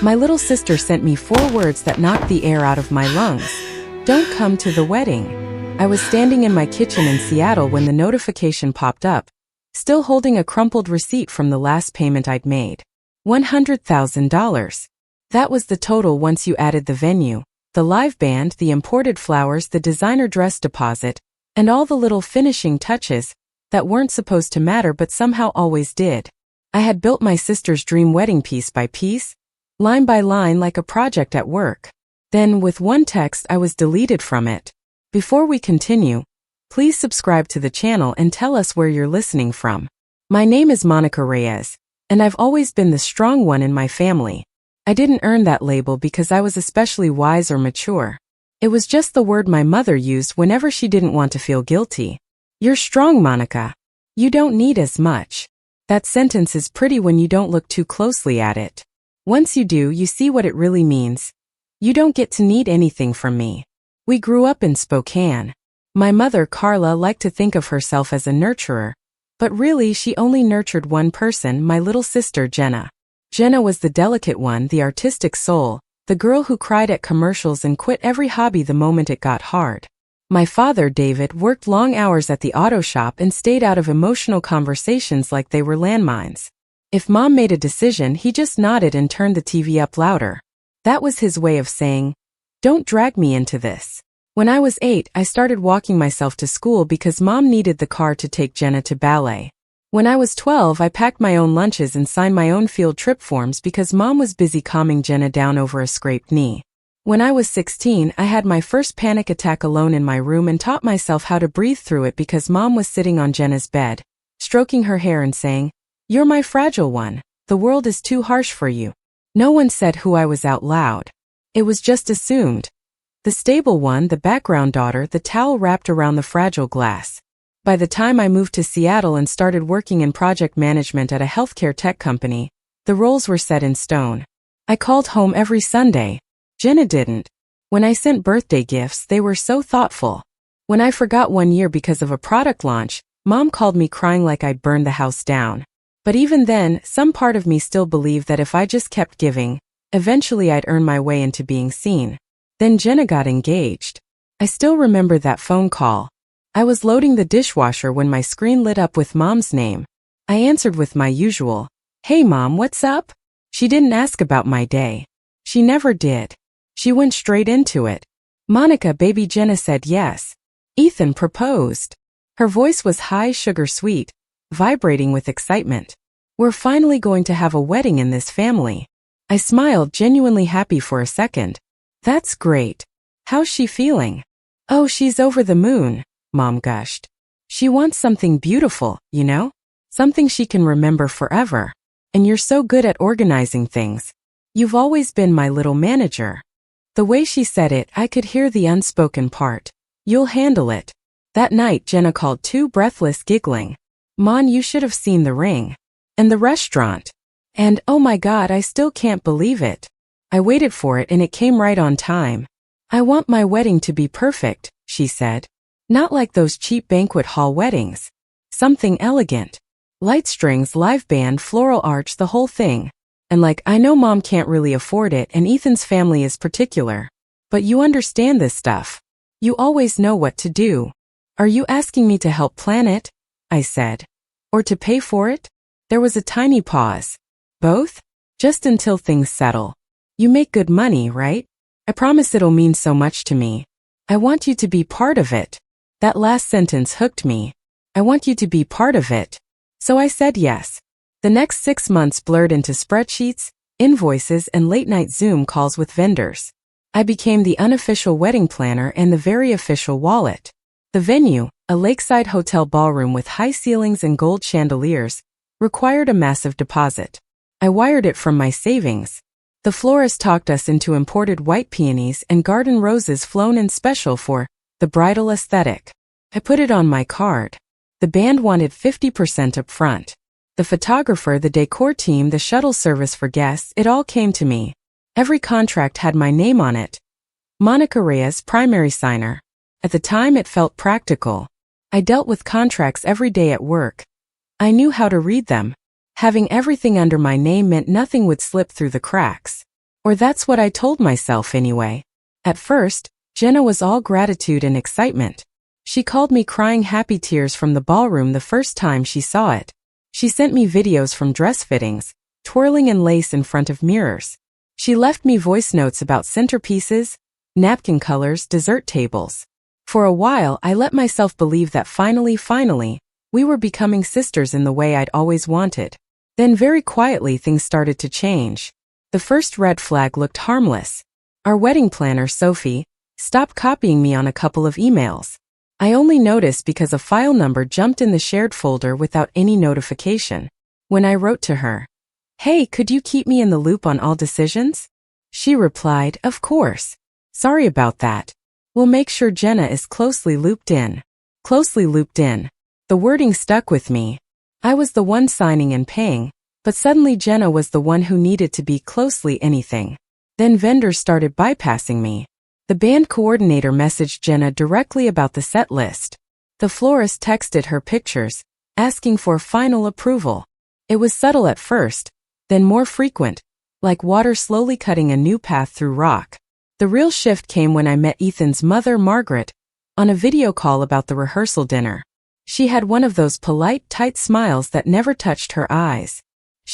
My little sister sent me 4 words that knocked the air out of my lungs. Don't come to the wedding. I was standing in my kitchen in Seattle when the notification popped up, still holding a crumpled receipt from the last payment I'd made. $100,000. That was the total once you added the venue, the live band, the imported flowers, the designer dress deposit, and all the little finishing touches that weren't supposed to matter but somehow always did. I had built my sister's dream wedding piece by piece, line by line like a project at work. Then, with one text, I was deleted from it. Before we continue, please subscribe to the channel and tell us where you're listening from. My name is Monica Reyes, and I've always been the strong one in my family. I didn't earn that label because I was especially wise or mature. It was just the word my mother used whenever she didn't want to feel guilty. You're strong, Monica. You don't need as much. That sentence is pretty when you don't look too closely at it. Once you do, you see what it really means. You don't get to need anything from me. We grew up in Spokane. My mother, Carla, liked to think of herself as a nurturer, but really she only nurtured one person, my little sister, Jenna. Jenna was the delicate one, the artistic soul, the girl who cried at commercials and quit every hobby the moment it got hard. My father, David, worked long hours at the auto shop and stayed out of emotional conversations like they were landmines. If Mom made a decision, he just nodded and turned the TV up louder. That was his way of saying, "Don't drag me into this." When I was 8, I started walking myself to school because Mom needed the car to take Jenna to ballet. When I was 12, I packed my own lunches and signed my own field trip forms because Mom was busy calming Jenna down over a scraped knee. When I was 16, I had my first panic attack alone in my room and taught myself how to breathe through it because Mom was sitting on Jenna's bed, stroking her hair and saying, "You're my fragile one. The world is too harsh for you." No one said who I was out loud. It was just assumed. The stable one, the background daughter, the towel wrapped around the fragile glass. By the time I moved to Seattle and started working in project management at a healthcare tech company, the roles were set in stone. I called home every Sunday. Jenna didn't. When I sent birthday gifts, they were so thoughtful. When I forgot one year because of a product launch, Mom called me crying like I'd burned the house down. But even then, some part of me still believed that if I just kept giving, eventually I'd earn my way into being seen. Then Jenna got engaged. I still remember that phone call. I was loading the dishwasher when my screen lit up with Mom's name. I answered with my usual, "Hey Mom, what's up?" She didn't ask about my day. She never did. She went straight into it. "Monica, baby," Jenna said yes. Ethan proposed. Her voice was high sugar sweet, vibrating with excitement. "We're finally going to have a wedding in this family." I smiled, genuinely happy for a second. "That's great. How's she feeling?" "Oh, she's over the moon," Mom gushed. "She wants something beautiful, you know? Something she can remember forever. And you're so good at organizing things. You've always been my little manager." The way she said it, I could hear the unspoken part. "You'll handle it." That night, Jenna called too, breathless, giggling. "Mon, you should have seen the ring. And the restaurant. And, oh my God, I still can't believe it." I waited for it and it came right on time. "I want my wedding to be perfect," she said. "Not like those cheap banquet hall weddings. Something elegant. Light strings, live band, floral arch, the whole thing. And like, I know Mom can't really afford it and Ethan's family is particular. But you understand this stuff. You always know what to do. Are you asking me to help plan it?" I said. "Or to pay for it?" There was a tiny pause. "Both? Just until things settle. You make good money, right? I promise it'll mean so much to me. I want you to be part of it." That last sentence hooked me. I want you to be part of it. So I said yes. The next 6 months blurred into spreadsheets, invoices, and late-night Zoom calls with vendors. I became the unofficial wedding planner and the very official wallet. The venue, a lakeside hotel ballroom with high ceilings and gold chandeliers, required a massive deposit. I wired it from my savings. The florist talked us into imported white peonies and garden roses flown in special for the bridal aesthetic. I put it on my card. The band wanted 50% up front. The photographer, the decor team, the shuttle service for guests, it all came to me. Every contract had my name on it. Monica Reyes, primary signer. At the time it felt practical. I dealt with contracts every day at work. I knew how to read them. Having everything under my name meant nothing would slip through the cracks. Or that's what I told myself anyway. At first, Jenna was all gratitude and excitement. She called me crying happy tears from the ballroom the first time she saw it. She sent me videos from dress fittings, twirling in lace in front of mirrors. She left me voice notes about centerpieces, napkin colors, dessert tables. For a while, I let myself believe that finally, we were becoming sisters in the way I'd always wanted. Then very quietly things started to change. The first red flag looked harmless. Our wedding planner, Sophie, stopped copying me on a couple of emails. I only noticed because a file number jumped in the shared folder without any notification. When I wrote to her, "Hey, could you keep me in the loop on all decisions?" she replied, "Of course. Sorry about that. We'll make sure Jenna is closely looped in." Closely looped in. The wording stuck with me. I was the one signing and paying, but suddenly Jenna was the one who needed to be closely anything. Then vendors started bypassing me. The band coordinator messaged Jenna directly about the set list. The florist texted her pictures, asking for final approval. It was subtle at first, then more frequent, like water slowly cutting a new path through rock. The real shift came when I met Ethan's mother, Margaret, on a video call about the rehearsal dinner. She had one of those polite, tight smiles that never touched her eyes.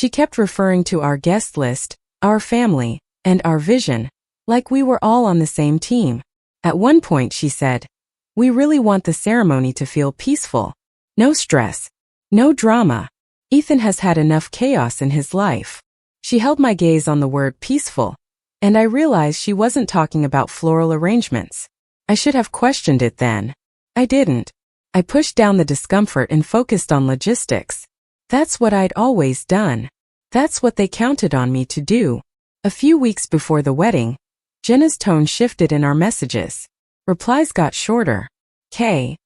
She kept referring to our guest list, our family, and our vision, like we were all on the same team. At one point she said, "We really want the ceremony to feel peaceful. No stress. No drama. Ethan has had enough chaos in his life." She held my gaze on the word peaceful, and I realized she wasn't talking about floral arrangements. I should have questioned it then. I didn't. I pushed down the discomfort and focused on logistics. That's what I'd always done. That's what they counted on me to do. A few weeks before the wedding, Jenna's tone shifted in our messages. Replies got shorter. "K.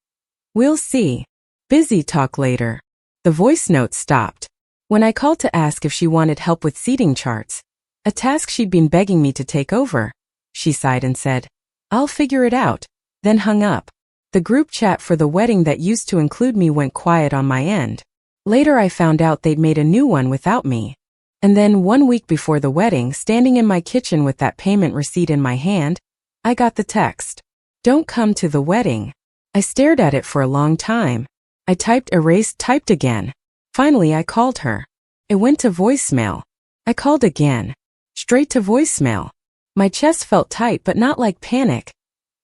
We'll see. Busy, talk later." The voice note stopped. When I called to ask if she wanted help with seating charts, a task she'd been begging me to take over, she sighed and said, "I'll figure it out," then hung up. The group chat for the wedding that used to include me went quiet on my end. Later I found out they'd made a new one without me. And then 1 week before the wedding, standing in my kitchen with that payment receipt in my hand, I got the text. "Don't come to the wedding." I stared at it for a long time. I typed, erased, typed again. Finally I called her. It went to voicemail. I called again. Straight to voicemail. My chest felt tight, but not like panic.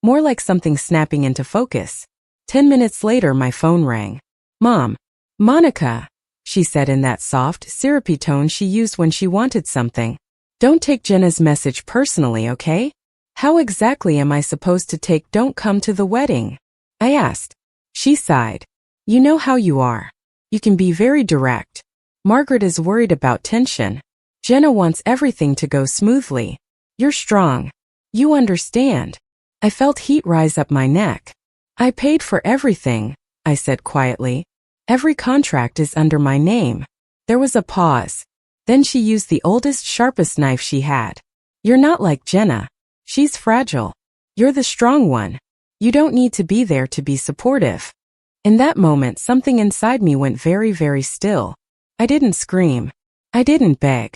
More like something snapping into focus. 10 minutes later my phone rang. "Mom." "Monica," she said in that soft, syrupy tone she used when she wanted something. "Don't take Jenna's message personally, okay? How exactly am I supposed to take 'don't come to the wedding'?" I asked. She sighed. "You know how you are. You can be very direct. Margaret is worried about tension. Jenna wants everything to go smoothly. You're strong. You understand." I felt heat rise up my neck. "I paid for everything," I said quietly. "Every contract is under my name." There was a pause. Then she used the oldest, sharpest knife she had. "You're not like Jenna. She's fragile. You're the strong one. You don't need to be there to be supportive." In that moment, something inside me went very, very still. I didn't scream. I didn't beg.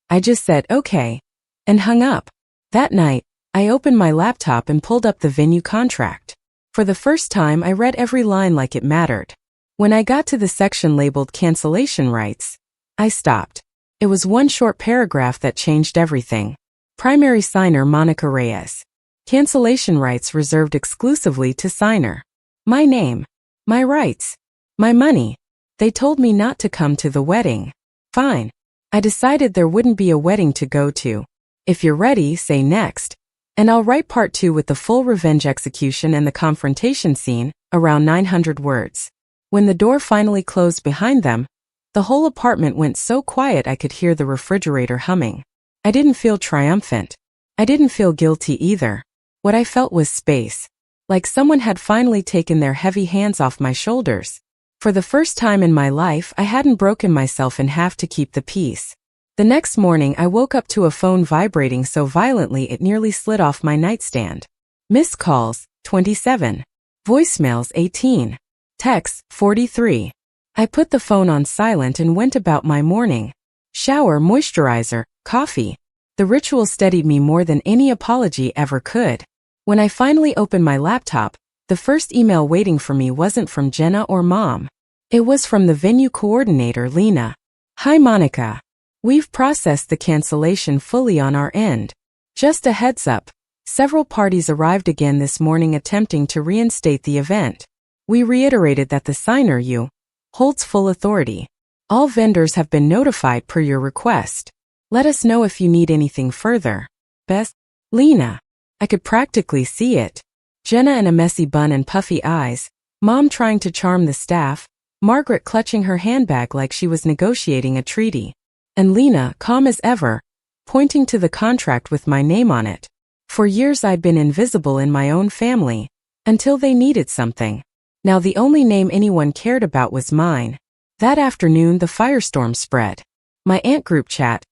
I just said, "Okay," and hung up. That night, I opened my laptop and pulled up the venue contract. For the first time, I read every line like it mattered. When I got to the section labeled cancellation rights, I stopped. It was one short paragraph that changed everything. Primary signer Monica Reyes. Cancellation rights reserved exclusively to signer. My name. My rights. My money. They told me not to come to the wedding. Fine. I decided there wouldn't be a wedding to go to. If you're ready, say next. And I'll write part 2 with the full revenge execution and the confrontation scene, around 900 words. When the door finally closed behind them, the whole apartment went so quiet I could hear the refrigerator humming. I didn't feel triumphant. I didn't feel guilty either. What I felt was space. Like someone had finally taken their heavy hands off my shoulders. For the first time in my life, I hadn't broken myself in half to keep the peace. The next morning, I woke up to a phone vibrating so violently it nearly slid off my nightstand. Missed calls, 27. Voicemails, 18. Texts, 43. I put the phone on silent and went about my morning. Shower, moisturizer, coffee. The ritual steadied me more than any apology ever could. When I finally opened my laptop, the first email waiting for me wasn't from Jenna or Mom. It was from the venue coordinator, Lena. "Hi Monica. We've processed the cancellation fully on our end. Just a heads up, several parties arrived again this morning attempting to reinstate the event. We reiterated that the signer, you, holds full authority. All vendors have been notified per your request. Let us know if you need anything further. Best, Lena." I could practically see it. Jenna in a messy bun and puffy eyes, Mom trying to charm the staff, Margaret clutching her handbag like she was negotiating a treaty, and Lena, calm as ever, pointing to the contract with my name on it. For years I'd been invisible in my own family, until they needed something. Now the only name anyone cared about was mine. That afternoon the firestorm spread. My aunt group chat,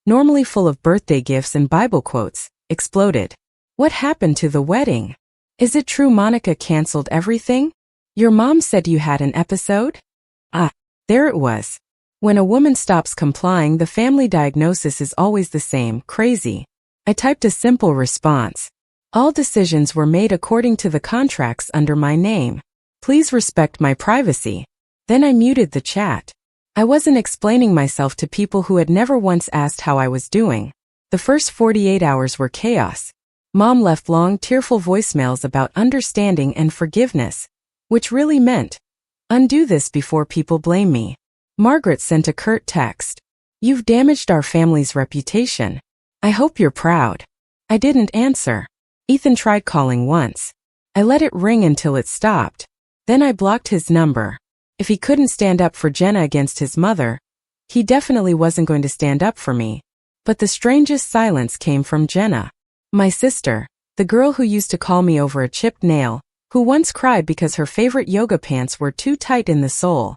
normally full of birthday gifts and Bible quotes, exploded. "What happened to the wedding? Is it true Monica canceled everything? Your mom said you had an episode?" There it was. When a woman stops complying, the family diagnosis is always the same: crazy. I typed a simple response. All decisions were made according to the contracts under my name. Please respect my privacy. Then I muted the chat. I wasn't explaining myself to people who had never once asked how I was doing. The first 48 hours were chaos. Mom left long, tearful voicemails about understanding and forgiveness, which really meant, undo this before people blame me. Margaret sent a curt text. "You've damaged our family's reputation. I hope you're proud." I didn't answer. Ethan tried calling once. I let it ring until it stopped. Then I blocked his number. If he couldn't stand up for Jenna against his mother, he definitely wasn't going to stand up for me. But the strangest silence came from Jenna. My sister, the girl who used to call me over a chipped nail, who once cried because her favorite yoga pants were too tight in the sole,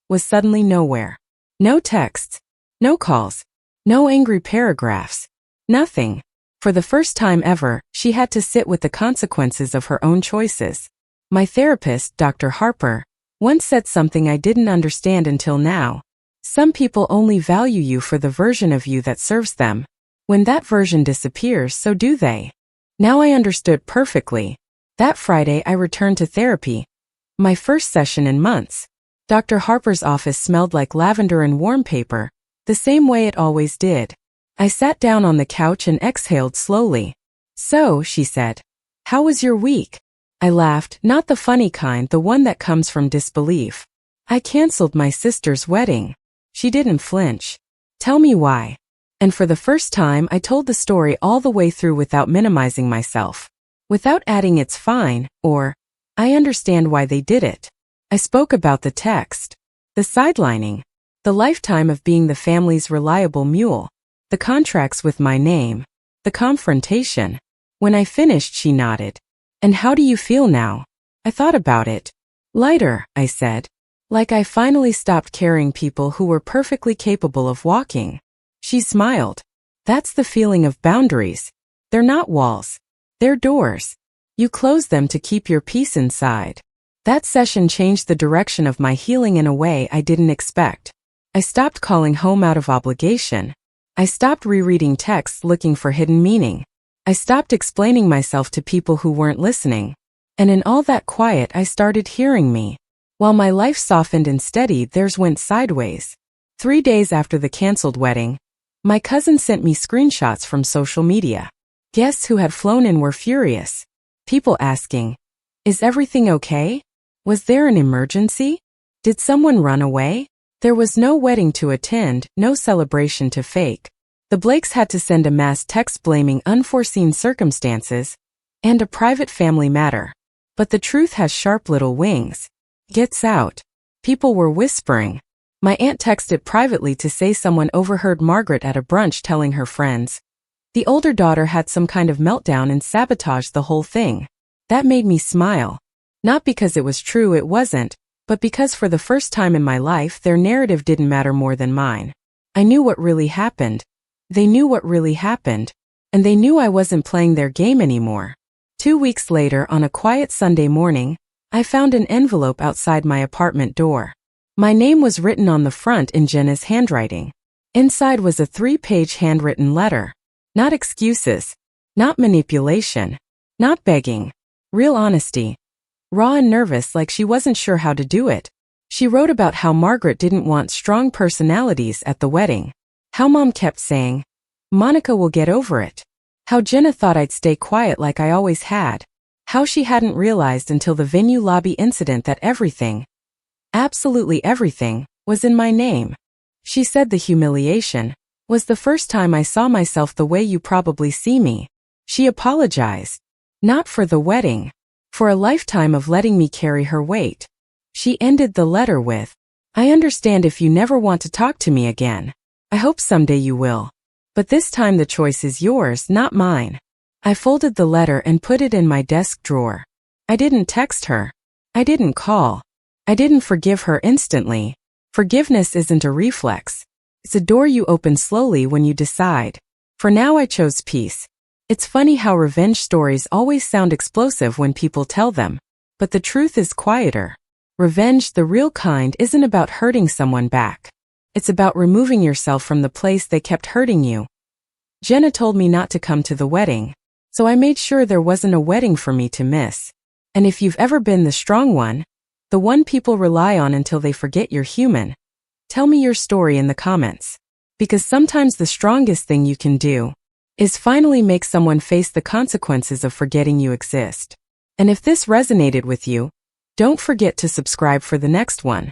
was suddenly nowhere. No texts, no calls, no angry paragraphs, nothing. For the first time ever, she had to sit with the consequences of her own choices. My therapist, Dr. Harper, once said something I didn't understand until now. Some people only value you for the version of you that serves them. When that version disappears, so do they. Now I understood perfectly. That Friday I returned to therapy. My first session in months. Dr. Harper's office smelled like lavender and warm paper, the same way it always did. I sat down on the couch and exhaled slowly. "So," she said, "how was your week?" I laughed, not the funny kind, the one that comes from disbelief. "I canceled my sister's wedding." She didn't flinch. "Tell me why." And for the first time I told the story all the way through without minimizing myself. Without adding "it's fine," or "I understand why they did it." I spoke about the text, the sidelining, the lifetime of being the family's reliable mule, the contracts with my name, the confrontation. When I finished, she nodded. "And how do you feel now?" I thought about it. "Lighter," I said. "Like I finally stopped carrying people who were perfectly capable of walking." She smiled. "That's the feeling of boundaries. They're not walls. They're doors. You close them to keep your peace inside." That session changed the direction of my healing in a way I didn't expect. I stopped calling home out of obligation. I stopped rereading texts looking for hidden meaning. I stopped explaining myself to people who weren't listening. And in all that quiet I started hearing me. While my life softened and steadied, theirs went sideways. 3 days after the canceled wedding, my cousin sent me screenshots from social media. Guests who had flown in were furious. People asking, "Is everything okay? Was there an emergency? Did someone run away?" There was no wedding to attend, no celebration to fake. The Blakes had to send a mass text blaming unforeseen circumstances and a private family matter. But the truth has sharp little wings. Gets out. People were whispering. My aunt texted privately to say someone overheard Margaret at a brunch telling her friends. The older daughter had some kind of meltdown and sabotaged the whole thing. That made me smile. Not because it was true, it wasn't, but because for the first time in my life their narrative didn't matter more than mine. I knew what really happened. They knew what really happened. And they knew I wasn't playing their game anymore. 2 weeks later, on a quiet Sunday morning, I found an envelope outside my apartment door. My name was written on the front in Jenna's handwriting. Inside was a 3-page handwritten letter. Not excuses. Not manipulation. Not begging. Real honesty. Raw and nervous, like she wasn't sure how to do it. She wrote about how Margaret didn't want strong personalities at the wedding. How Mom kept saying, "Monica will get over it." How Jenna thought I'd stay quiet like I always had. How she hadn't realized until the venue lobby incident that everything, absolutely everything, was in my name. She said the humiliation was the first time I saw myself the way you probably see me. She apologized. Not for the wedding. For a lifetime of letting me carry her weight. She ended the letter with, "I understand if you never want to talk to me again. I hope someday you will. But this time the choice is yours, not mine." I folded the letter and put it in my desk drawer. I didn't text her. I didn't call. I didn't forgive her instantly. Forgiveness isn't a reflex. It's a door you open slowly when you decide. For now I chose peace. It's funny how revenge stories always sound explosive when people tell them. But the truth is quieter. Revenge, the real kind, isn't about hurting someone back. It's about removing yourself from the place they kept hurting you. Jenna told me not to come to the wedding, so I made sure there wasn't a wedding for me to miss. And if you've ever been the strong one, the one people rely on until they forget you're human, tell me your story in the comments. Because sometimes the strongest thing you can do is finally make someone face the consequences of forgetting you exist. And if this resonated with you, don't forget to subscribe for the next one.